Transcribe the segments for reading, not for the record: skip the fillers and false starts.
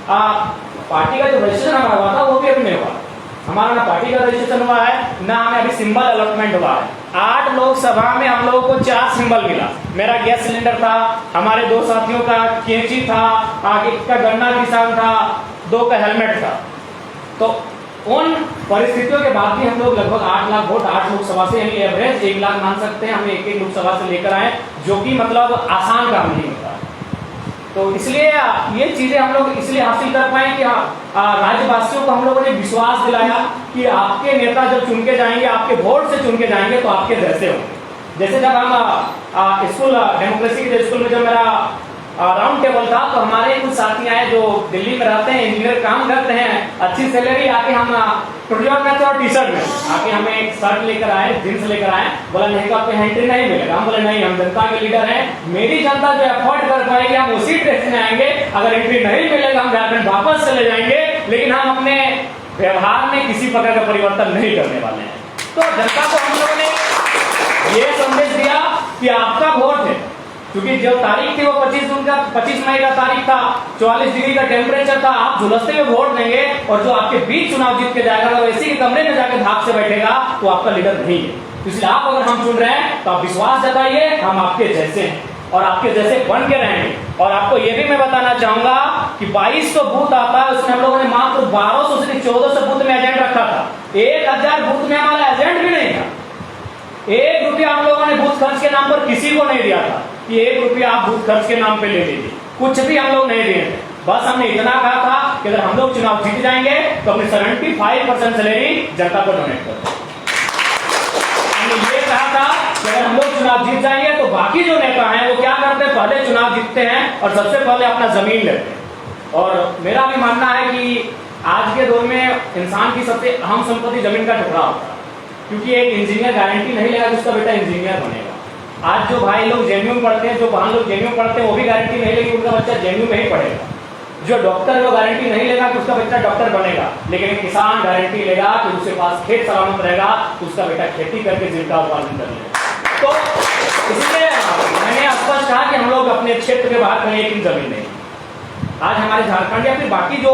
Party का जो registration हमारा हुआ था वो भी अभी नहीं हुआ। हमारा ना पार्टी का रजिस्ट्रेशन हुआ है, ना हमें अभी सिंबल अलॉटमेंट हुआ है। 8 लोकसभा में हम लोगों को 4 सिंबल मिला। मेरा गैस सिलेंडर था, हमारे 2 साथियों का कैंची था, आगे का गन्ना किसान था, 2 का हेलमेट था। तो उन परिस्थितियों के बाद भी हम लोग लगभग 8 लाख वोट 8 लोकसभा से, यानी एवरेज 1 लाख मान सकते हैं, हमें एक लोकसभा से लेकर आए, जो कि मतलब आसान काम नहीं होता। तो इसलिए ये चीजें हम लोग इसलिए हासिल कर पाए कि राज्यवासियों को हम लोगों ने विश्वास दिलाया कि आपके नेता जब चुन के जाएंगे, आपके वोट से चुन के जाएंगे, तो आपके जैसे होंगे। जैसे जब हम स्कूल डेमोक्रेसी के स्कूल में जब मेरा राउंड टेबल था, तो हमारे कुछ साथी आए जो दिल्ली में रहते हैं, इंजीनियर काम करते हैं, अच्छी सैलरी, आके हम टोटलियों में थे और टी शर्ट में आके हमें एक शर्ट लेकर आए, जींस लेकर आए, बोला नहीं तो आपको एंट्री नहीं मिलेगा। हम बोले नहीं, हम जनता के लीडर हैं, मेरी जनता जो अफोर्ड कर पाएगी हम उसी ड्रेस में आएंगे, अगर एंट्री नहीं मिलेगा हम झारखंड वापस चले जाएंगे, लेकिन हम अपने व्यवहार में किसी प्रकार का परिवर्तन नहीं करने वाले हैं। तो जनता को हम लोगों ने ये संदेश दिया कि आपका वोट है, क्योंकि जो तारीख थी वो 25 मई का तारीख था, 44 डिग्री का टेम्परेचर था, आप झुलसते हुए वोट देंगे और जो आपके बीच चुनाव जीत के जाएगा, अगर एसी के कमरे में जाकर भाग से बैठेगा तो आपका लीडर नहीं है। इसलिए आप अगर हम चुन रहे हैं तो आप विश्वास जताइए, हम आपके जैसे हैं और आपके जैसे बन के रहेंगे। और आपको ये भी मैं बताना चाहूंगा कि 2200 बूथ आता है, उसमें हम लोगों ने मात्र 1200 से 1400 बूथ में एजेंट रखा था। 1000 बूथ में हमारा एजेंट भी नहीं था। 1 रुपया हम लोगों ने बूथ खर्च के नाम पर किसी को नहीं दिया था कि 1 रुपया आप बूथ खर्च के नाम पे ले लीजिए, कुछ भी हम लोग नहीं दिए थे। बस हमने इतना कहा था कि अगर हम लोग चुनाव जीत जाएंगे तो अपनी 75% सैलरी जनता को डोनेट कर दें। हमने ये कहा था कि अगर हम लोग चुनाव जीत जाएंगे तो बाकी जो नेता हैं वो क्या करते हैं, पहले चुनाव जीतते हैं और सबसे पहले अपना जमीन लेते हैं। और मेरा भी मानना है कि आज के दौर में इंसान की सबसे अहम संपत्ति जमीन का टुकड़ा होता है, क्योंकि एक इंजीनियर गारंटी नहीं लेगा कि उसका बेटा इंजीनियर बनेगा। आज जो भाई लोग जेएनयू में पढ़ते हैं, जो बहन लोग जेएनयू में पढ़ते हैं, वो भी गारंटी नहीं लेगी उनका बच्चा जेएनयू में ही पढ़ेगा। जो डॉक्टर है वो गारंटी नहीं लेगा कि उसका बच्चा डॉक्टर बनेगा, लेकिन किसान गारंटी लेगा कि उसके पास खेत सलामत रहेगा तो उसका बेटा खेती करके जीविका उत्पादन कर लेगा। तो इसलिए मैंने स्पष्ट कहा कि हम लोग अपने क्षेत्र के बाहर कहीं एक जमीन नहीं। आज हमारे झारखंड या फिर बाकी जो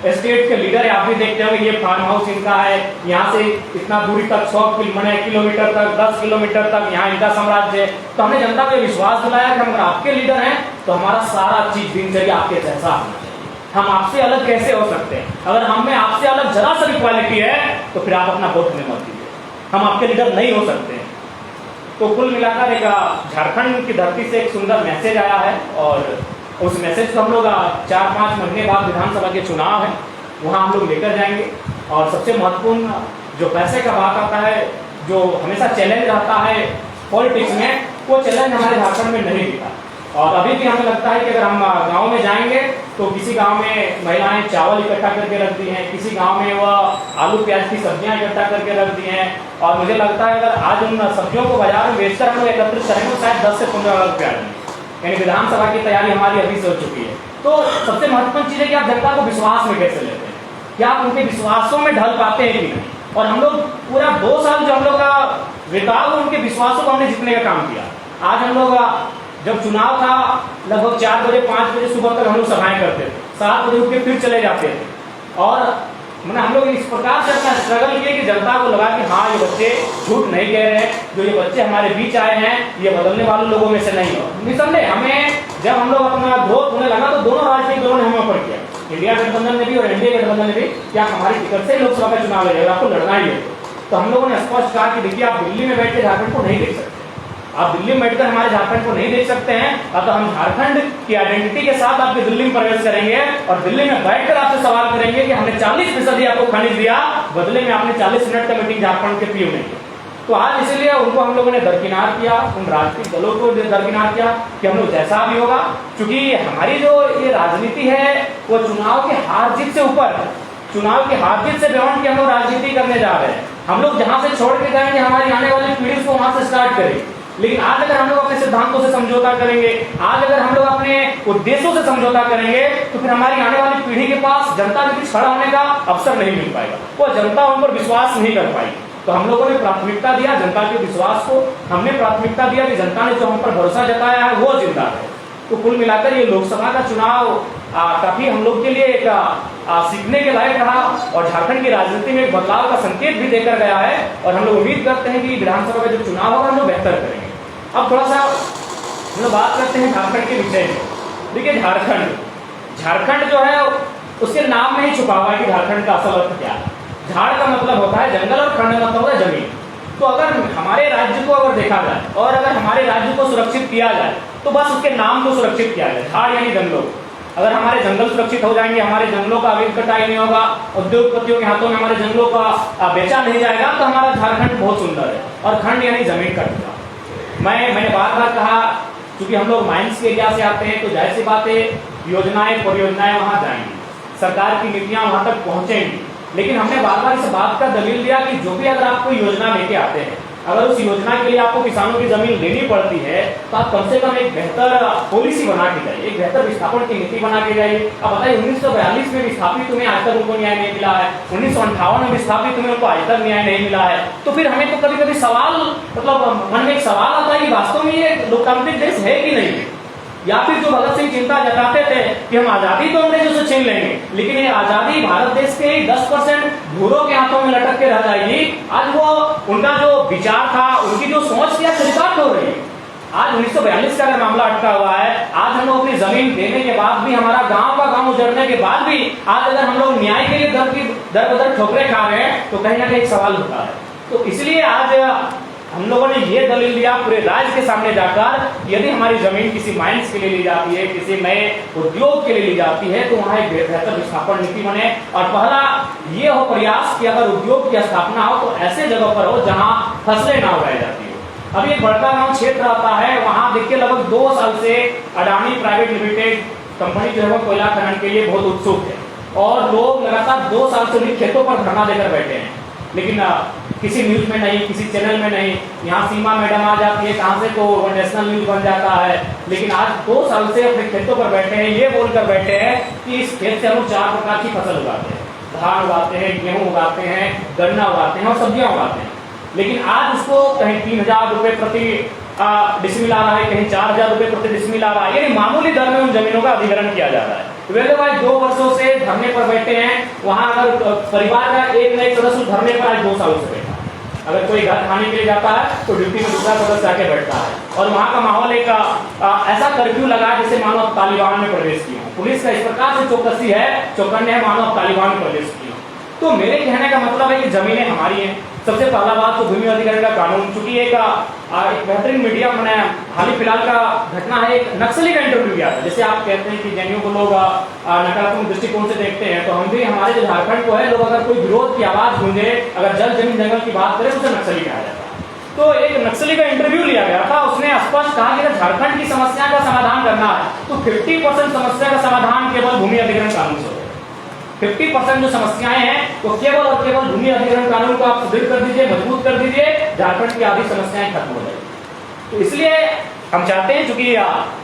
स्टेट के लीडर है, आप भी देखते होंगे, ये फार्म हाउस इनका है, यहाँ से इतना दूरी तक 100 किलोमीटर तक 10 किलोमीटर तक यहाँ इनका साम्राज्य है। तो हमने जनता को विश्वास दिलाया कि अगर आपके लीडर हैं तो हमारा सारा चीज दिनचर्या आपके जैसा होना चाहिए। हम आपसे अलग कैसे हो सकते हैं? अगर हम में आपसे अलग जरा सा भी क्वालिटी है तो फिर आप अपना वोट हमें मत दीजिए, हम आपके लीडर नहीं हो सकते हैं। तो कुल मिलाकर एक झारखंड की धरती से एक सुंदर मैसेज आया है और उस मैसेज को हम लोग 4-5 महीने बाद विधानसभा के चुनाव है वहाँ हम लोग लेकर जाएंगे। और सबसे महत्वपूर्ण जो पैसे का बात आता है, जो हमेशा चैलेंज रहता है पॉलिटिक्स में, वो चैलेंज हमारे झारखंड में नहीं दिखा। और अभी भी हमें लगता है कि अगर हम गांव में जाएंगे तो किसी गांव में महिलाएं चावल इकट्ठा करके रख दी हैं, किसी गांव में वह आलू प्याज की सब्जियां इकट्ठा करके रख दी हैं। और मुझे लगता है अगर आज उन सब्जियों को बाजार में बेचकर हम लोग एकत्रित करेंगे तो शायद 10 से 15 लाख रुपया आएंगे। यानी विधानसभा की तैयारी हमारी अभी से हो चुकी है। तो सबसे महत्वपूर्ण चीज है कि आप जनता को विश्वास में कैसे लेते हैं, क्या आप उनके विश्वासों में ढल पाते हैं कि नहीं। और हम लोग पूरा 2 साल जो हम लोग का बिताओ उनके विश्वासों को हमने जीतने का काम किया। आज हम लोग जब चुनाव था लगभग 4 बजे 5 बजे सुबह तक हम लोग सभाएं करते थे, 7 बजे उठ के फिर चले जाते थे। और मैंने हम लोग इस प्रकार से अपना स्ट्रगल किए कि जनता को लगा कि हाँ ये बच्चे झूठ नहीं कह रहे हैं, जो ये बच्चे हमारे बीच आए हैं ये बदलने वाले लोगों में से नहीं हो। निसंदेह हमें जब हम लोग अपना ग्रोथ होने लगा तो दोनों राजनीतिक दलों ने हमें पर किया, इंडिया गठबंधन ने भी और एनडीए गठबंधन ने भी, क्या हमारी टिकट से लोकसभा का चुनाव लड़ेगा, आपको लड़ना ही है। तो हम लोगों ने स्पष्ट कहा कि देखिए आप दिल्ली में बैठ के झारखंड को नहीं देख सकते, आप दिल्ली में बैठकर हमारे झारखंड को नहीं देख सकते हैं। अब तो हम झारखंड की आइडेंटिटी के साथ आपके दिल्ली में प्रवेश करेंगे और दिल्ली में बैठकर आपसे सवाल करेंगे कि हमने 40% आपको खनिज दिया, बदले में आपने 40 मिनट का मीटिंग झारखंड के पीओ ने किया। तो आज इसीलिए उनको हम लोगों ने दरकिनार किया, उन राजनीतिक दलों को दरकिनार किया कि हम लोग जैसा भी होगा, क्योंकि हमारी जो ये राजनीति है वो चुनाव के हार जीत से ऊपर, चुनाव के हार जीत से बियॉन्ड की हम लोग राजनीति करने जा रहे हैं। हम लोग जहां से छोड़ के जाएंगे हमारी आने वाली पीढ़ी को वहां से स्टार्ट करेंगे। लेकिन आज अगर हम लोग अपने सिद्धांतों से समझौता करेंगे, आज अगर हम लोग अपने उद्देश्यों से समझौता करेंगे, तो फिर हमारी आने वाली पीढ़ी के पास जनता के बीच खड़ा होने का अवसर नहीं मिल पाएगा, वो जनता उन पर विश्वास नहीं कर पाएगी। तो हम लोगों ने प्राथमिकता दिया जनता के विश्वास को, हमने प्राथमिकता दिया कि जनता ने जो हम पर भरोसा जताया है वो जिंदा है। तो कुल मिलाकर ये लोकसभा का चुनाव काफी हम लोग के लिए एक सीखने के लायक रहा और झारखंड की राजनीति में एक बदलाव का संकेत भी देकर गया है। और हम लोग उम्मीद करते हैं कि विधानसभा का जो चुनाव होगा हम लोग बेहतर करेंगे। अब थोड़ा सा हम लोग बात करते हैं झारखंड के विषय में। देखिए झारखंड जो है उसके नाम में ही छुपा हुआ है कि झारखंड का असल अर्थ क्या है। झाड़ का मतलब होता है जंगल और खंड मतलब होता है जमीन। तो अगर हमारे राज्य को अगर देखा जाए और अगर हमारे राज्य को सुरक्षित किया जाए तो बस उसके नाम को सुरक्षित किया जाए, झाड़ यानी जंगलों। अगर हमारे जंगल सुरक्षित हो जाएंगे, हमारे जंगलों का अवैध कटाई नहीं होगा, उद्योगपतियों के हाथों में हमारे जंगलों का बेचा नहीं जाएगा, तो हमारा झारखंड बहुत सुंदर है। और खंड यानी जमीन का टुकड़ा। मैंने बार बार कहा, क्योंकि हम लोग माइंस के एरिया से आते हैं तो जाहिर सी बात है योजनाएं परियोजनाएं वहां जाएंगी, सरकार की नीतियां वहां तक पहुंचेंगी। लेकिन हमने बार बार इस बात का दलील दिया कि जो भी अगर आप कोई योजना लेके आते हैं, अगर उस योजना के लिए आपको किसानों की जमीन लेनी पड़ती है तो आप कम से कम एक बेहतर पॉलिसी बना के जाइए, एक बेहतर विस्थापन की नीति बना के जाइए। अब बताइए 1942 में विस्थापित तुम्हें आज तक उनको न्याय नहीं मिला है, 1958 में विस्थापित तुम्हें उनको आज तक न्याय नहीं मिला है। तो फिर हमें तो कभी कभी सवाल मतलब मन में एक सवाल आता है कि वास्तव में ये लोकतांत्रिक देश है कि नहीं है। या फिर जो भगत सिंह चिंता जताते थे कि हम आजादी तो अंग्रेजों से छीन लेंगे, लेकिन ये आजादी भारत देश के 10% भूरों के हाथों में लटक के रह जाएगी। आज वो उनका जो विचार था, उनकी जो सोच थी, चरितार्थ हो रही है। आज 1942 का अगर मामला अटका हुआ है, आज हम लोग अपनी जमीन देने के बाद भी, हमारा गांव का गांव उजड़ने के बाद भी आज अगर हम लोग न्याय के लिए दर बदर ठोकरे खा रहे हैं तो कहीं ना कहीं एक सवाल होता है। तो इसलिए आज हम लोगों ने ये दलील दिया पूरे राज्य के सामने जाकर, यदि हमारी जमीन किसी माइंस के लिए ली जाती है, किसी नए उद्योग के लिए ली जाती है, तो वहां एक बेहतर विस्थापन नीति बने। और पहला ये हो प्रयास कि अगर उद्योग की स्थापना हो तो ऐसे जगह पर हो जहां फसलें ना उगाई जाती हो। अभी एक बड़का गांव क्षेत्र आता है, वहां देखिए लगभग 2 साल से अडानी प्राइवेट लिमिटेड कंपनी जो है वो कोयला खनन के लिए बहुत उत्सुक है और लोग लगातार 2 साल से उन्हीं खेतों पर धरना देकर बैठे हैं। लेकिन किसी न्यूज में नहीं, किसी चैनल में नहीं। यहाँ सीमा मैडम आ जाती है कहाँ से, तो वो नेशनल न्यूज बन जाता है। लेकिन आज 2 साल से अपने खेतों पर बैठे हैं, ये बोलकर बैठे हैं कि इस खेत से हम 4 प्रकार की फसल उगाते हैं, धान उगाते हैं, गेहूं उगाते हैं, गन्ना उगाते हैं और सब्जियां उगाते हैं। लेकिन आज उसको कहीं 3000 रुपए प्रति डिसमिल आ रहा है, कहीं 4000 रुपए प्रति डिसमिल आ रहा है, यानी मामूली दर में उन जमीनों का अधिग्रहण किया जा रहा है। वेले भाई 2 वर्षों से धरने पर बैठे हैं, वहां अगर परिवार का एक न एक सदस्य धरने पर आज 2 सालों से बैठा है। अगर कोई घर खाने के लिए जाता है तो ड्यूटी में दूसरा सदस्य आके बैठता है और वहां का माहौल एक ऐसा कर्फ्यू लगा जैसे मानो अब तालिबान में प्रवेश किया हो। पुलिस का इस प्रकार से चौकसी है, चौकन्ने है मानो अब तालिबान में प्रवेश किया। तो मेरे कहने का मतलब है कि जमीनें हमारी हैं। सबसे पहला बात तो भूमि अधिग्रहण का कानून, चूंकि एक बेहतरीन मीडिया मैंने हाल ही फिलहाल का घटना है, एक नक्सली का इंटरव्यू किया था। जैसे आप कहते हैं कि जेएनयू को लोग नकारात्मक दृष्टिकोण से देखते हैं, तो हम भी हमारे जो झारखंड को है, लोग अगर कोई विरोध की आवाज गूंजे, अगर जल जमीन जंगल की बात करें, उसे नक्सली कहा जाता है। तो एक नक्सली का इंटरव्यू लिया गया था, उसने स्पष्ट कहा कि अगर झारखंड की समस्या का समाधान करना है तो 50% समस्या का समाधान केवल भूमि अधिग्रहण कानून से। 50% जो समस्याएं हैं वो केवल और केवल भूमि अधिग्रहण कानून को आप सुदृढ़ कर दीजिए, मजबूत कर दीजिए, झारखंड की आधी समस्याएं खत्म हो जाएगी। तो इसलिए हम चाहते हैं, चूंकि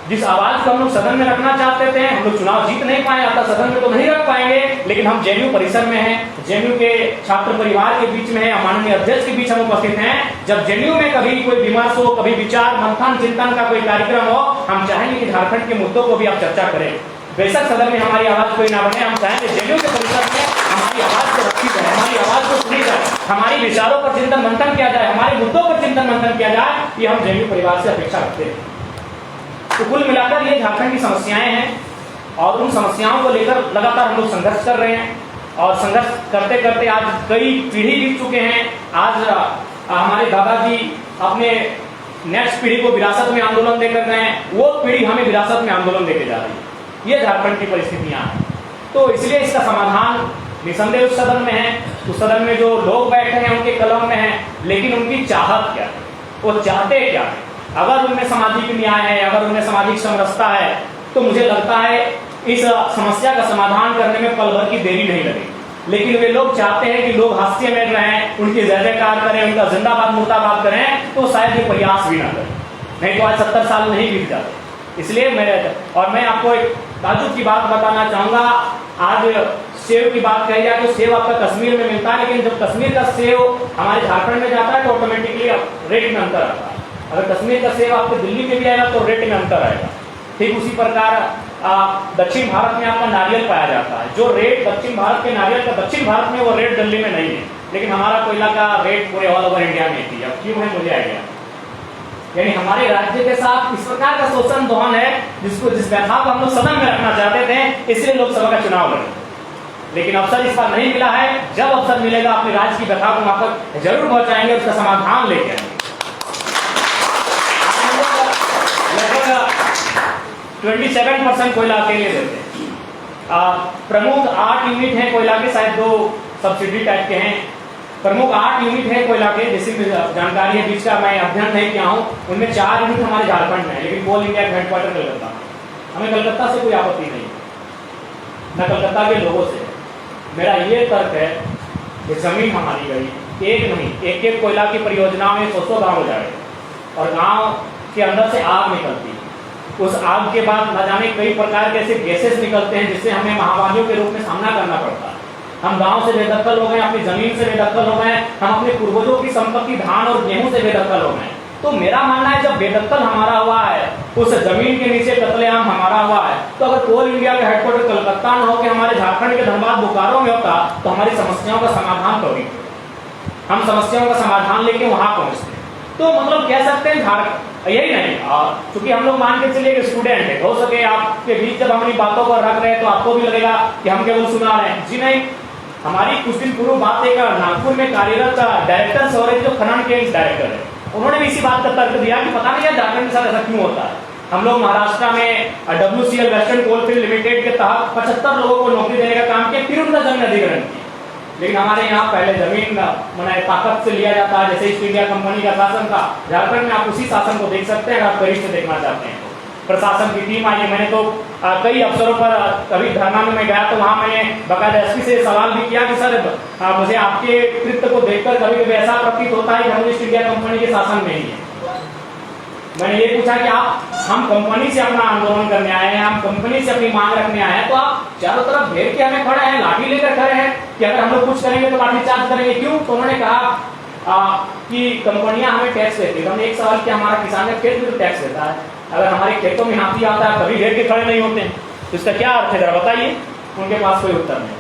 जिस आवाज को हम लोग सदन में रखना चाहते थे, हम लोग चुनाव जीत नहीं पाए, आता सदन में तो नहीं रख पाएंगे, लेकिन हम जेएनयू परिसर में हैं, जेएनयू के छात्र परिवार के बीच में है, माननीय अध्यक्ष के बीच हम उपस्थित हैं। जब जेएनयू में कभी कोई विमर्श हो, कभी विचार मंथन चिंतन का कोई कार्यक्रम हो, हम चाहेंगे कि झारखंड के मुद्दों को भी आप चर्चा करें। बेशक सदन में हमारी आवाज कोई ना बने, हम चाहेंगे जेएनयू के परिसर में हमारी आवाज को रखी जाए, हमारी आवाज को सुनी जाए, हमारी विचारों पर चिंतन मंथन किया जाए, हमारे मुद्दों पर चिंतन मंथन किया जाए, ये हम जेएनयू परिवार से अपेक्षा रखते हैं। तो कुल मिलाकर ये झारखंड की समस्याएं हैं और उन समस्याओं को लेकर लगातार हम लोग संघर्ष कर रहे हैं और संघर्ष करते करते आज कई पीढ़ी बीत चुके हैं। आज हमारे दादाजी अपने नेक्स्ट पीढ़ी को विरासत में आंदोलन देकर गए हैं, वो पीढ़ी हमें विरासत में आंदोलन देके जा रही है। ये झारखंड की परिस्थितियां हैं। तो इसलिए इसका समाधान निसंदेह उस सदन में है, उस सदन में जो लोग बैठे हैं उनके कलम में है, लेकिन उनकी चाहत क्या है, वो चाहते क्या है। अगर उनमें सामाजिक न्याय है, अगर उनमें सामाजिक समरसता है, तो मुझे लगता है इस समस्या का समाधान करने में पल भर की देरी नहीं लगेगी। लेकिन वे लोग चाहते हैं कि लोग हास्य में रहें, उनकी जय जयकार करें, उनका जिंदाबाद मुर्दाबाद करें, तो शायद ये प्रयास भी ना करें, नहीं तो आज 70 साल नहीं बीत जाते। इसलिए मैं आपको एक ताजुब की बात बताना चाहूंगा। आज सेव की बात कही जाए तो सेव आपका कश्मीर में मिलता है, लेकिन जब कश्मीर का सेव हमारे झारखंड में जाता है तो ऑटोमेटिकली रेट में अंतर आता है। अगर कश्मीर का सेव आपको दिल्ली में भी आएगा तो रेट में अंतर आएगा। ठीक उसी प्रकार दक्षिण भारत में आपका नारियल पाया जाता है। जो रेट दक्षिण भारत के नारियल का दक्षिण भारत में, वो रेट दिल्ली में नहीं है, लेकिन हमारा कोयला का रेट पूरे ऑल ओवर इंडिया में थी। अब क्यों है मुझे आइडिया। यानी हमारे राज्य के साथ इस प्रकार का शोषण दोहन है जिस व्यथा को हम लोग सदन में रखना चाहते थे, इसलिए लोकसभा का चुनाव लड़े, लेकिन अवसर इस बार नहीं मिला है। जब अवसर मिलेगा अपने राज्य की व्यथा को वहां पर जरूर पहुंचाएंगे, उसका समाधान लेके आएंगे। लगभग 27% कोयला अकेले देते हैं। प्रमुख 8 यूनिट हैं कोयला के, शायद 2 सब्सिडी टाइप के हैं। प्रमुख 8 यूनिट है कोयला के, जैसी जानकारी है, बीच का मैं अध्ययन नहीं किया हूँ। उनमें 4 यूनिट हमारे झारखंड में है, लेकिन कोल इंडिया का हेडक्वार्टर कलकत्ता में। हमें कलकत्ता से कोई आपत्ति नहीं, न कलकत्ता के लोगों से। मेरा ये तर्क है कि जमीन हमारी गई, एक नहीं, एक कोयला की परियोजना में 100 गाँव हो जाए, और गाँव के अंदर से आग निकलती, उस आग के बाद न जाने कई प्रकार के ऐसे गैसेस निकलते हैं जिससे हमें महामारियों के रूप में सामना करना पड़ता है। हम गांव से बेदखल हो गए, अपनी जमीन से बेदखल हो गए, हम अपने पूर्वजों की संपत्ति धान और गेहूं से बेदखल हो गए। तो मेरा मानना है जब बेदखल हमारा हुआ है, उस जमीन के नीचे कत्लेआम हमारा हुआ है, तो अगर कोल इंडिया का हेडक्वार्टर कलकत्ता न होकर हमारे झारखंड के धनबाद बोकारो में होता, तो हमारी समस्याओं का समाधान कभी हम समस्याओं का समाधान लेके वहां पहुंचते। तो मतलब कह सकते हैं यही नहीं, और चूंकि हम लोग मान के चलिए कि स्टूडेंट है, हो सके आपके बीच जब हम अपनी बातों को रख रहे हैं तो आपको भी लगेगा कि हम केवल सुना रहे हैं। जी नहीं, हमारी कुछ दिन पूर्व बात एक नागपुर में कार्यरत डायरेक्टर सौरभ, जो खनन के डायरेक्टर है, उन्होंने भी इसी बात का तर्क दिया कि पता नहीं है झारखंड के साथ ऐसा क्यों होता है। हम लोग महाराष्ट्र में WCL वेस्टर्न कोलफील्ड लिमिटेड के तहत 75 लोगों को नौकरी देने का काम किया, फिर उनका जमीन अधिग्रहण किया। लेकिन हमारे यहाँ पहले जमीन मैंने ताकत से लिया जाता है, जैसे ईस्ट इंडिया कंपनी का शासन था। झारखंड में आप उसी शासन को देख सकते हैं अगर आप करीब से देखना चाहते हैं। प्रशासन की टीम आई है, मैंने तो कई अवसरों पर कभी धरना में गया तो वहां मैंने बकायदा SP से सवाल भी किया कि सर मुझे आपके कृत्य को देखकर कभी कभी ऐसा प्रतीत होता है कि हम ईस्ट इंडिया कंपनी के शासन में ही है। मैंने ये पूछा कि हम कंपनी से अपना आंदोलन करने आए हैं, हम कंपनी से अपनी मांग रखने आए हैं, तो आप चारों तरफ घेर के हमें खड़े हैं, लाठी लेकर खड़े हैं कि अगर हम लोग कुछ करेंगे तो लाठी चार्ज करेंगे, क्यों? तो उन्होंने कहा कि कंपनियां हमें टैक्स देती है। हमने एक सवाल किया, हमारा किसान का खेत भी तो टैक्स देता है, अगर हमारे खेतों में हाथी आता है कभी घेर के खड़े नहीं होते, तो इसका क्या अर्थ है जरा बताइए। उनके पास कोई उत्तर नहीं।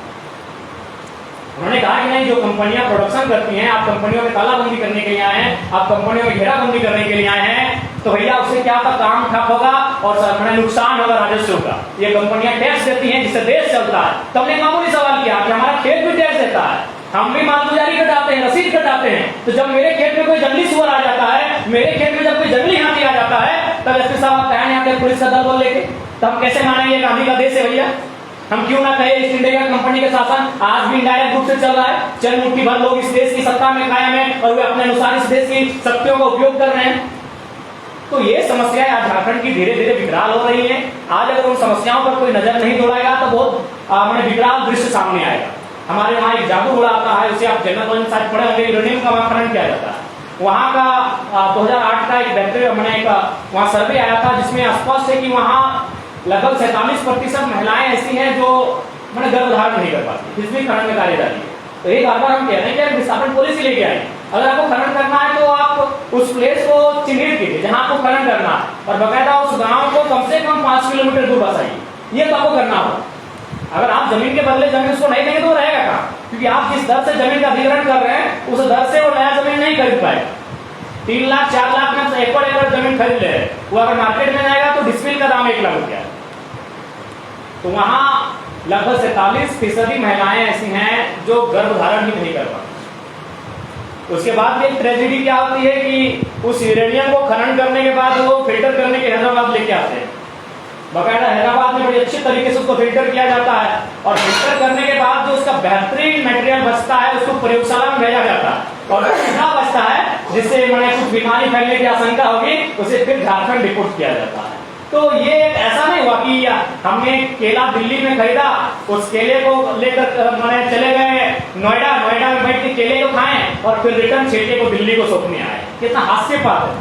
उन्होंने कहा कि नहीं, जो कंपनियां प्रोडक्शन करती हैं, आप कंपनियों में तालाबंदी करने के लिए आए हैं, आप कंपनियों में घेराबंदी करने के लिए आए हैं, तो भैया उससे क्या होगा, काम ठप होगा और बड़ा नुकसान होगा राजस्व का। ये कंपनियां टैक्स देती हैं जिससे देश चलता है। तो हमने मामूली सवाल किया कि हमारा खेत भी टैक्स देता है, हम भी मालगुजारी कटाते हैं, रसीद कटाते हैं, तो जब मेरे खेत में कोई जंगली सुअर आ जाता है, मेरे खेत में जब कोई जंगली हाथी आ जाता है, तब SP साहब कहे नहीं आते पुलिस का दल बोल लेके, तब हम कैसे मानेंगे गांधी का देश है भैया? हम क्यों ना कहे ईस्ट इंडिया कंपनी का शासन आज भी इंडायरेक्ट रूप से चल रहा है, चंद मुट्ठी भर लोग इस देश की सत्ता में कायम है और वे अपने अनुसार इस देश की शक्तियों का उपयोग कर रहे हैं। तो ये समस्याएं आज झारखंड की धीरे धीरे विकराल हो रही हैं। आज अगर उन समस्याओं पर कोई नजर नहीं दौड़ाएगा तो बहुत विकराल दृश्य सामने आएगा। हमारे वहाँ एक जादू घोड़ा आता है, उसे आप जनरल नॉलेज शायद पढ़े होंगे, यूरेनियम का वहाँ खनन किया जाता है। वहाँ का 2008 का एक बेहतर मैंने एक वहाँ सर्वे आया था जिसमें स्पष्ट है कि वहाँ लगभग 47% महिलाएं ऐसी हैं जो मैंने गर्भधारण नहीं कर पाती, इसमें खनन में कार्यदारी है। तो एक बार हम कह रहे हैं कि विस्थापन पॉलिसी लेके आए, अगर आपको खनन करना है तो आप उस प्लेस को चिन्हित कीजिए जहां आपको खनन करना है, और बकायदा उस गांव को कम से कम 5 किलोमीटर दूर बसाइए। ये तो आपको करना होगा। अगर आप जमीन के बदले जमीन उसको नहीं देंगे तो रहेगा कहाँ? क्योंकि आप जिस दर से जमीन का अधिग्रहण कर रहे हैं उस दर से वो नया जमीन नहीं खरीद पाएगा। 3 लाख 4 लाख में एकड़ जमीन खरीद ले, वो अगर मार्केट में जाएगा तो डिस्मिल का दाम 1 लाख रुपया है। तो वहां लगभग 47% महिलाएं ऐसी हैं जो गर्भधारण ही नहीं कर पाती। उसके बाद एक ट्रेजेडी क्या होती है कि उस यूरेनियम को खनन करने के बाद वो फिल्टर करने के हैदराबाद लेके आते हैं। बकायदा हैदराबाद में बड़ी अच्छे तरीके से उसको फिल्टर किया जाता है, और फिल्टर करने के बाद जो उसका बेहतरीन मटेरियल बचता है उसको प्रयोगशाला में भेजा जाता है, और क्या बचता है जिससे मैंने कुछ बीमारी फैलने की आशंका होगी उसे फिर झारखंड रिपोर्ट किया जाता है। तो ये ऐसा नहीं हुआ कि हमने केला दिल्ली में खरीदा, उस केले को लेकर मैंने चले गए नोएडा में बैठ के केले को खाएं और फिर रिटर्न छिलके को दिल्ली को सौंपने आए। कितना हास्यपात है।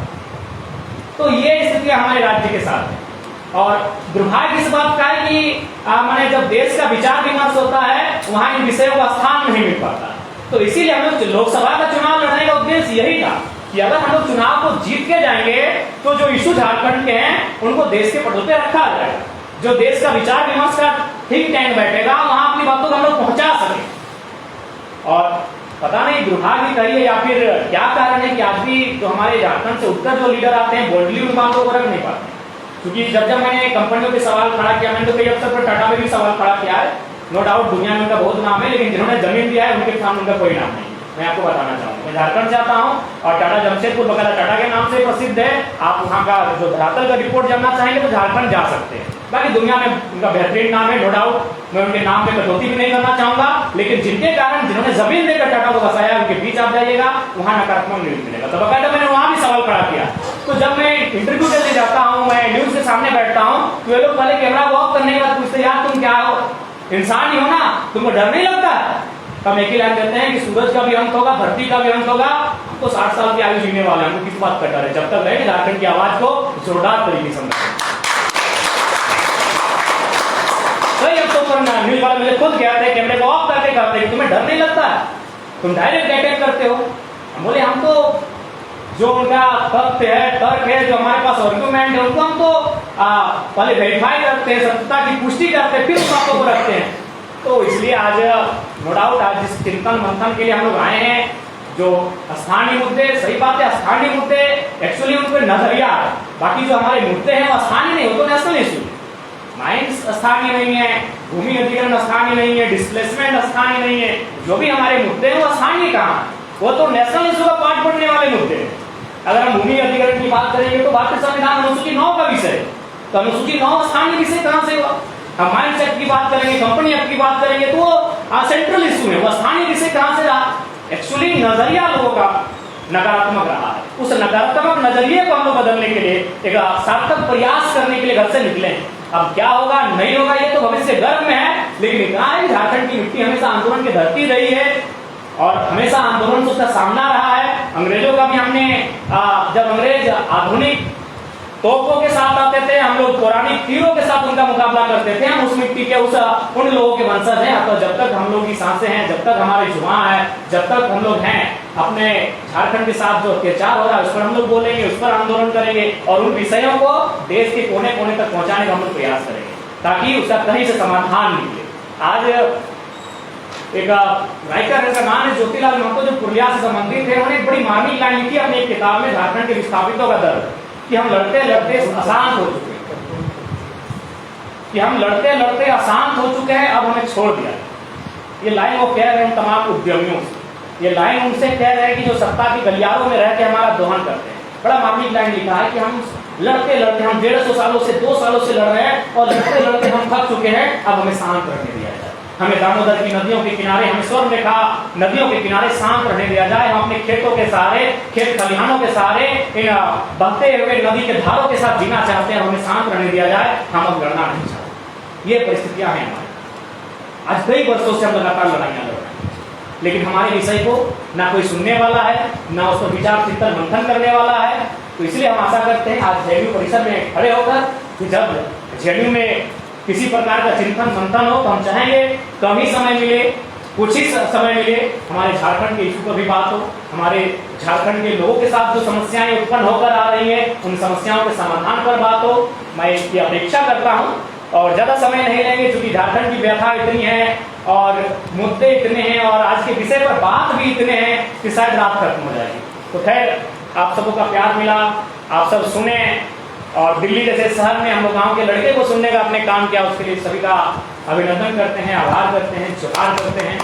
तो ये स्थिति हमारे राज्य के साथ है, और दुर्भाग्य इस बात का है कि मैंने जब देश का विचार विमर्श होता है वहां इन विषयों को स्थान नहीं मिल पाता। तो इसीलिए हम लोग लोकसभा का चुनाव लड़ने का उद्देश्य यही था कि अगर हम लोग चुनाव को जीत के जाएंगे तो जो इशू झारखंड के हैं उनको देश के पटल पे रखा जाएगा, जो देश का विचार विमर्श का थिंक टैंक बैठेगा वहां अपनी बातों को हम लोग पहुंचा सके। और पता नहीं दुर्भाग्य कहिए या फिर क्या कारण है कि आज भी जो हमारे झारखंड से उत्तर जो लीडर आते हैं बोल्डली उन बातों को रख नहीं पाते। क्योंकि जब मैंने कंपनियों पे सवाल खड़ा किया, मैंने तो कई अवसर पर टाटा में भी सवाल खड़ा किया है, नो डाउट दुनिया में उनका बहुत नाम है, लेकिन जिन्होंने जमीन दिया है उनके सामने उनका कोई नाम नहीं। मैं आपको बताना चाहूंगा, मैं झारखंड से आता हूँ और टाटा जमशेदपुर वगैरह टाटा के नाम से प्रसिद्ध है। आप वहाँ का जो धरातल का रिपोर्ट जानना चाहेंगे तो झारखंड जा सकते हैं। बाकी दुनिया में उनका बेहतरीन नाम है, नो डाउट, मैं उनके नाम पे कटौती भी नहीं करना चाहूंगा, लेकिन जिनके कारण जिन्होंने जमीन देकर टाटा को बसाया उनके बीच आप जाइएगा वहां नकारात्मक न्यूज मिलेगा। तो बकायदा मैंने वहां भी सवाल खड़ा किया। तो जब मैं इंटरव्यू देने जाता हूँ, मैं न्यूज के सामने बैठता हूँ, तो ये लोग पहले कैमरा वॉक करने के बाद पूछते यार तुम क्या हो, इंसान ही हो ना, तुमको डर नहीं लगता? हम एक ही लाइन कहते हैं कि सूरज का भी अंत होगा, धरती का भी अंत होगा, हम तो 60 साल की आयु जीने वाले हैं, हमको किस बात का डर है? जब तक रहे झारखंड की आवाज को जोरदार तरीके से कई अवसरों पर न्यूज वाले मुझे खुद कहते हैं कैमरे को ऑफ करके कहते हैं तुम्हें डर नहीं लगता, तुम डायरेक्ट अटैक करते हो। हम बोले हम तो जो उनका तथ्य है, तर्क है, जो हमारे पास आर्गुमेंट है, उनको हम तो पहले वेरीफाई करते हैं, सत्यता की पुष्टि करते हैं, फिर उस बातों को रखते हैं। तो इसलिए आज नो डाउट आज जिस चिंतन मंथन के लिए हम लोग आए हैं, जो स्थानीय मुद्दे, सही बात है स्थानीय मुद्दे एक्चुअली उन पर नजरिया, बाकी जो हमारे मुद्दे हैं वो स्थानीय नहीं, वो तो नेशनल इशू। माइंस स्थानीय नहीं है, भूमि अधिग्रहण स्थानीय नहीं है, डिस्प्लेसमेंट स्थानीय नहीं है, जो भी हमारे मुद्दे हैं वो स्थानीय कहाँ, वो तो नेशनल इशू का पार्ट बनने वाले मुद्दे हैं। अगर हम भूमि अधिग्रहण की बात करेंगे तो भारतीय संविधान अनुसूची 9 का विषय है, तो अनुसूची 9 स्थानीय विषय कहां से हुआ? हम माइंस एक्ट की बात करेंगे, कंपनी एक्ट की बात करेंगे तो वो सेंट्रल इशू है, वो स्थानीय विषय कहां से रहा? एक्चुअली नजरिया लोगों का नकारात्मक रहा है। उस नकारात्मक नजरिए को हम लोग बदलने के लिए एक सार्थक प्रयास करने के लिए घर से निकले। अब क्या होगा नहीं होगा ये तो भविष्य गर्भ में है, लेकिन इतना है झारखंड की मिट्टी हमेशा आंदोलन की धरती रही है और हमेशा आंदोलन से उसका सामना रहा है। अंग्रेजों का भी हमने जब अंग्रेज आधुनिक तोपों के साथ आते थे, हम लोग पौराणिक तीरों के साथ उनका मुकाबला करते थे। हम उस मिट्टी के उन लोगों के वंशज हैं। तो जब तक हम लोग की सांसें हैं, जब तक हमारे जुबां है, जब तक हम लोग हैं, अपने झारखंड के साथ जो अत्याचार हो रहा है उस पर हम लोग बोलेंगे, उस पर आंदोलन करेंगे और उन विषयों को देश के कोने कोने तक पहुंचाने का हम लोग प्रयास करेंगे ताकि उसका कहीं से समाधान निकले। आज एक राइटर है, नाम है ज्योतिलाल महतो, जो पुरुलिया से संबंधित है, उन्होंने एक बड़ी मार्मिक लाइन लिखी अपनी एक किताब में, झारखंड के विस्थापितों का दर्द, कि हम लड़ते लड़ते अशांत हो चुके हैं, कि हम लड़ते लड़ते अशांत हो चुके हैं, अब हमें छोड़ दिया। ये लाइन वो कह रहे हैं तमाम उद्यमियों से, ये लाइन उनसे कह रहे हैं कि जो सत्ता की गलियारों में रह के हमारा दोहन करते हैं। बड़ा मार्मिक लाइन लिखा है कि हम लड़ते लड़ते, हम 150 सालों से 2 सालों से लड़ रहे हैं और लड़ते लड़ते हम थक चुके हैं, अब हमें शांत रहने दिया जाए। हमें दामोदर की नदियों के किनारे, हमें स्वर्णरेखा नदियों के किनारे शांत रहने दिया जाए। हम अपने खेतों के सहारे, खेत खलिहानों के सहारे, इन बहते हुए नदी के धारों के साथ जीना चाहते हैं, हमें शांत रहने दिया जाए, हम अब लड़ना नहीं चाहते। ये परिस्थितियां हैं हमारी। आज कई वर्षों से हम लगातार लड़ाइयां लड़ रहे हैं, लेकिन हमारे विषय को ना कोई सुनने वाला है, ना उस पर विचार चिंतन मंथन करने वाला है। तो इसलिए हम आशा करते हैं आज जेएनयू परिसर में खड़े होकर कि जब जेएनयू में किसी प्रकार का चिंतन मंथन हो तो हम चाहेंगे कम ही समय मिले, कुछ ही समय मिले, हमारे झारखंड के इशू पर भी बात हो, हमारे झारखंड के लोगों के साथ जो समस्याएं उत्पन्न होकर आ रही हैं उन समस्याओं के समाधान पर बात हो। मैं इसकी अपेक्षा करता हूं और ज्यादा समय नहीं लेंगे क्योंकि झारखंड की व्यथा इतनी है और मुद्दे इतने हैं और आज के विषय पर बात भी इतने हैं कि शायद रात खत्म हो जाएगी। तो खैर आप सबों का प्यार मिला, आप सब सुने और दिल्ली जैसे शहर में हम लोग गाँव के लड़के को सुनने का अपने काम किया, उसके लिए सभी का अभिनंदन करते हैं, आभार करते हैं, जोहार करते हैं।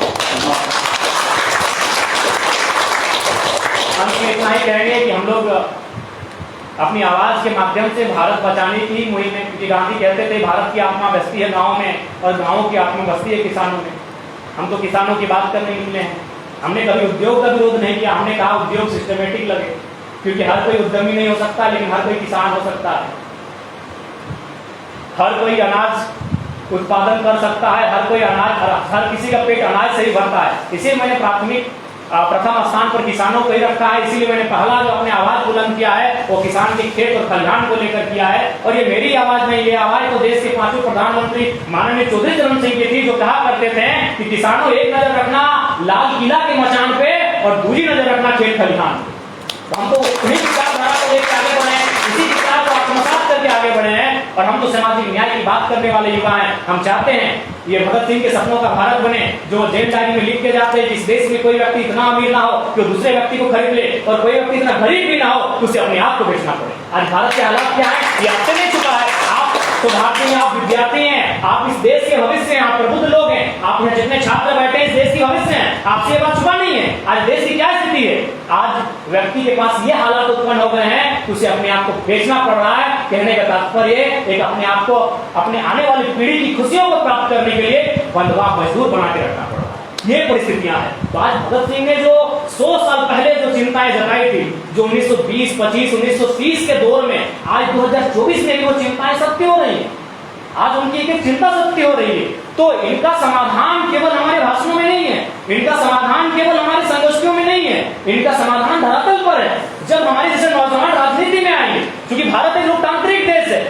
अंत में इतना ही कहेंगे कि हम लोग अपनी आवाज के माध्यम से भारत बचाने की मुहिम में, क्योंकि गांधी कहते थे भारत की आत्मा बसती है गाँव में और गाँव की आत्मा बसती है किसानों में। हम तो किसानों की बात करने निकले हैं। हमने कभी उद्योग का विरोध नहीं किया, हमने कहा उद्योग सिस्टमेटिक लगे, क्योंकि हर कोई उद्यमी नहीं हो सकता लेकिन हर कोई किसान हो सकता है, हर कोई अनाज उत्पादन कर सकता है, हर कोई अनाज, हर किसी का पेट अनाज से ही भरता है। इसीलिए मैंने प्रथम स्थान पर किसानों को ही रखा है। इसीलिए मैंने पहला जो अपने आवाज बुलंद किया है वो किसान के खेत और खलिहान को लेकर किया है। और ये मेरी आवाज नहीं, ये आवाज तो देश के 5वें प्रधानमंत्री माननीय चौधरी चरण सिंह की थी, जो कहा करते थे कि किसानों एक नजर रखना लाल किला के मचान पे और दूसरी नजर रखना खेत खलिहान पे। तो हम तो उन्हीं विचारधारा को लेकर आगे बढ़े हैं, इसी विचार को आत्मसात करके आगे बढ़े हैं। और हम तो सामाजिक न्याय की बात करने वाले युवा हैं। हम चाहते हैं ये भगत सिंह के सपनों का भारत बने, जो जेल डायरी में लिख के जाते हैं, जिस देश में कोई व्यक्ति इतना अमीर ना हो कि दूसरे व्यक्ति को खरीद ले, और कोई व्यक्ति इतना गरीब भी ना हो कि उसे अपने आप को बेचना पड़े। आज भारत के हालात क्या है ये आपसे नहीं छुपा है। आप तो भारतीय हैं, आप विद्यार्थी हैं, आप इस देश के भविष्य हैं, आप प्रबुद्ध लोग हैं, आप यहाँ जितने छात्र बैठे हैं इस देश के भविष्य हैं, आपसे ये बात छुपा नहीं है। आज देश की क्या स्थिति है, आज व्यक्ति के पास ये हालात उत्पन्न हो गए हैं, उसे अपने आप को बेचना पड़ रहा है। कहने का तात्पर्य एक अपने आप को अपने आने वाली पीढ़ी की खुशियों को प्राप्त करने के लिए बंधुआ मजदूर बना के रखना पड़ रहा है। ये परिस्थितियां हैं। तो आज भगत सिंह ने जो 100 साल पहले जो चिंताएं जताई थी, जो 1920, 25, 1930 के दौर में, आज 2024 में भी वो चिंताएं सत्य हो रही हैं। आज उनकी एक चिंता सत्य हो रही है। तो इनका समाधान केवल हमारे भाषणों में नहीं है, इनका समाधान केवल हमारी संगोष्ठियों में नहीं है, इनका समाधान धरातल पर है। जब हमारे जैसे नौजवान राजनीति में आएंगे, क्योंकि भारत एक लोकतांत्रिक देश है।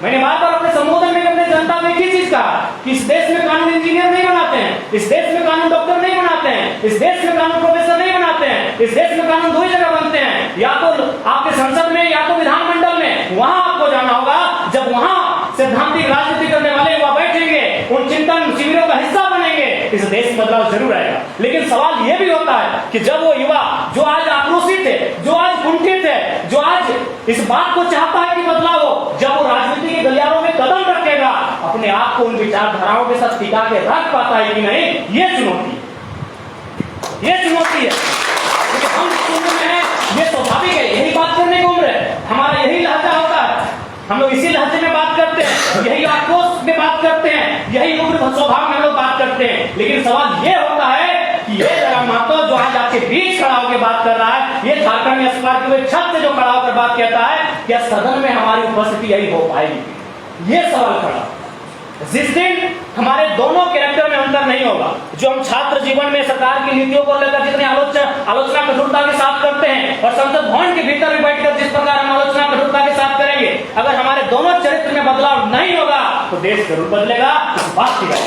मैंने बार बार अपने संबोधन में अपने जनता में एक ही चीज कहा कि इस देश में कानून इंजीनियर नहीं बनाते हैं, इस देश में कानून डॉक्टर नहीं बनाते हैं, इस देश में कानून प्रोफेसर नहीं बनाते हैं, इस देश में कानून दो ही जगह बनते हैं, या तो आपके संसद में या तो विधानमंडल में। वहां आपको जाना होगा। जब वहां सिद्धांतिक राजनीति करने वाले युवा बैठेंगे, उन चिंतन शिविरों का हिस्सा बनेंगे, इस देश में बदलाव जरूर आएगा। लेकिन सवाल यह भी होता है कि जब वो युवा जो आज आक्रोशित है, जो आज कुंठित है, जो आज इस बात को चाहता है कि बदलाव हो, जब वो राजनीति के गलियारों में कदम रखेगा, अपने आप को उन विचारधाराओं के साथ टिका के रख पाता है कि नहीं, ये चुनौती है। क्योंकि हम उम्र में हैं, ये स्वाभाविक है, यही बात करने की उम्र है, हमारा यही लहजा होता है, हम लोग इसी लहजे में बात करते हैं, यही आक्रोश में बात करते हैं, यही उग्र स्वभाव में हम लोग बात करते हैं। लेकिन सवाल ये होता है कि ये जगह महतो जो आज आपके बीच खड़ा होकर बात कर रहा है, ये झारखंड में अस्पताल के छत से जो खड़ा होकर बात कहता है, क्या सदन में हमारी उपस्थिति यही हो पाएगी? ये सवाल खड़ा। जिस दिन हमारे दोनों कैरेक्टर में अंतर नहीं होगा, जो हम छात्र जीवन में सरकार की नीतियों को लेकर जितनी आलोचना कठोरता के साथ करते हैं, और संसद भवन के भीतर भी बैठकर जिस प्रकार हम आलोचना कठोरता के साथ करेंगे, अगर हमारे दोनों चरित्र में बदलाव नहीं होगा तो देश जरूर बदलेगा। इस बात की बात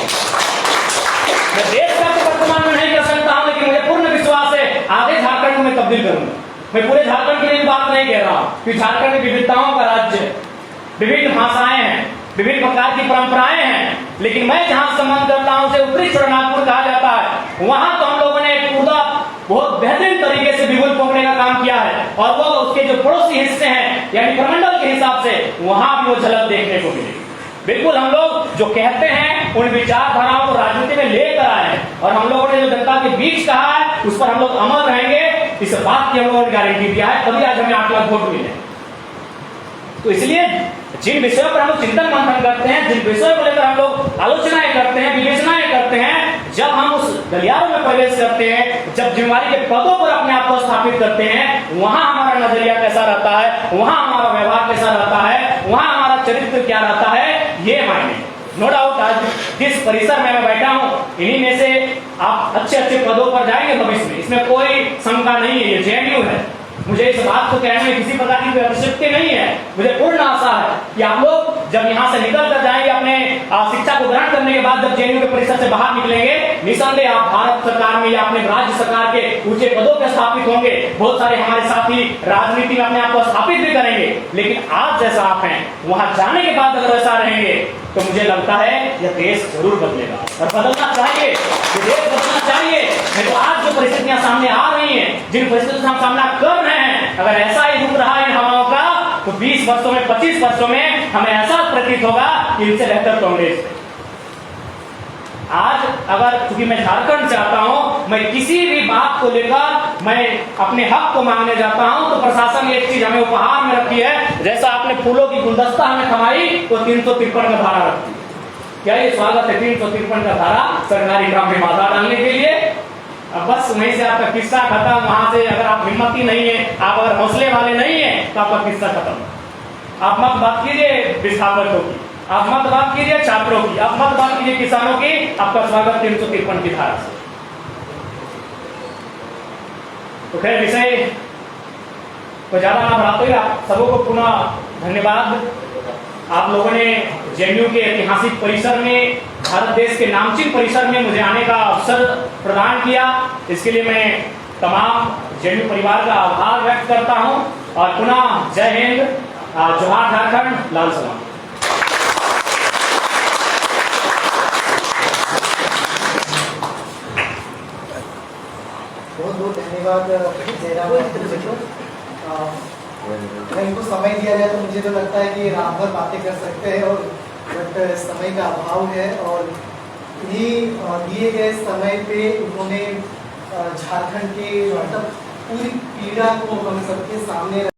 मैं देश का तो वर्तमान में नहीं कर सकता हूं, लेकिन मुझे पूर्ण विश्वास है आधे झारखंड को मैं तब्दील करूंगा। मैं पूरे झारखंड के लिए बात नहीं कह रहा हूं कि झारखंड में विविधताओं का राज्य है, विभिन्न भाषाएं हैं, विभिन्न प्रकार की परंपराएं हैं, लेकिन मैं जहां संबंध करता हूं उसे उत्तरी छोड़नागपुर कहा जाता है। वहां तो हम लोगों ने एक पूरा बहुत बेहतरीन तरीके से बिगुल पोंगने का काम किया है, और वो उसके जो पड़ोसी हिस्से हैं यानी प्रमंडल के हिसाब से वहां भी वो झलक देखने को मिलेगी। बिल्कुल हम लोग जो कहते हैं उन विचारधाराओं को राजनीति में लेकर आए हैं, और हम लोगों ने जो जनता के बीच कहा है उस पर हम लोग अमल रहेंगे, इस बात की हम लोगों ने गारंटी दिया है, तभी आज हमें 8 लाख वोट मिले। तो इसलिए जिन विषयों पर हम लोग चिंतन मंथन करते हैं, जिन विषयों को लेकर हम लोग आलोचनाएं करते हैं, विवेचनाएं करते हैं, जब हम उस गलियारों में प्रवेश करते हैं, जब जिम्मेवारी के पदों पर अपने आप को स्थापित करते हैं, वहां हमारा नजरिया कैसा रहता है, वहां हमारा व्यवहार कैसा रहता है, वहां हमारा चरित्र क्या रहता है, ये मायने। नो डाउट आज जिस परिसर में मैं बैठा हूं, इन्हीं में से आप अच्छे अच्छे पदों पर जाएंगे भविष्य में, इसमें कोई शंका नहीं है। ये जेएनयू है, मुझे इस बात को कहने में किसी प्रकार की आवश्यकता नहीं है। मुझे पूर्ण आशा है कि आप लोग जब यहाँ से निकल कर जाएंगे, अपने शिक्षा को ग्रहण करने के बाद जब जेएनयू के परिसर से बाहर निकलेंगे, निसंदेह आप भारत सरकार में या अपने राज्य सरकार के ऊंचे पदों पर स्थापित होंगे। बहुत सारे हमारे साथी राजनीति में अपने आप को स्थापित भी करेंगे, लेकिन आज जैसा आप हैं वहां जाने के बाद अगर ऐसा रहेंगे तो मुझे लगता है यह देश जरूर बदलेगा, और बदलना चाहिए, ये देश बदलना चाहिए। नहीं तो आज जो परिस्थितियां सामने आ रही हैं, जिन परिस्थितियों से हम सामना कर रहे हैं, अगर ऐसा ही रुक रहा है इन हवाओं का, तो 20 वर्षों में 25 वर्षों में हमें ऐसा प्रतीत होगा कि इनसे बेहतर कांग्रेस है। आज अगर चूंकि मैं झारखंड से आता हूं, मैं किसी भी बात को लेकर मैं अपने हक को मांगने जाता हूं, तो प्रशासन एक चीज हमें उपहार में रखी है, जैसा आपने फूलों की गुलदस्ता हमें थमाई तो 353 का धारा रखती है। क्या ये स्वागत है 353 का धारा सरकारी काम में बाधा डालने के लिए? अब बस वहीं से आपका किस्सा खत्म। वहां से अगर आप हिम्मती नहीं है, आप अगर हौसले वाले नहीं है, तो आपका किस्सा खत्म। आप मत बात कीजिए विस्थापकों की, आप मत बात कीजिए छात्रों की, आप मत बात कीजिए किसानों की, आपका स्वागत 353 की धारा से। तो खैर विषय को ज्यादा ना बढ़ाते हुए आप सबों को पुनः धन्यवाद। आप लोगों ने जेएनयू के ऐतिहासिक परिसर में, भारत देश के नामचीन परिसर में मुझे आने का अवसर प्रदान किया, इसके लिए मैं तमाम जेडीयू परिवार का आभार व्यक्त करता हूं और पुनः जय हिंद, जोहार झारखंड, लाल सलाम। बहुत बहुत धन्यवाद जयराम। अगर इनको समय दिया जाए तो मुझे तो लगता है कि रात भर बातें कर सकते हैं, और बट समय का अभाव है। और इन्हीं दिए गए समय पे उन्होंने झारखंड के मतलब पूरी पीड़ा को हम सबके सामने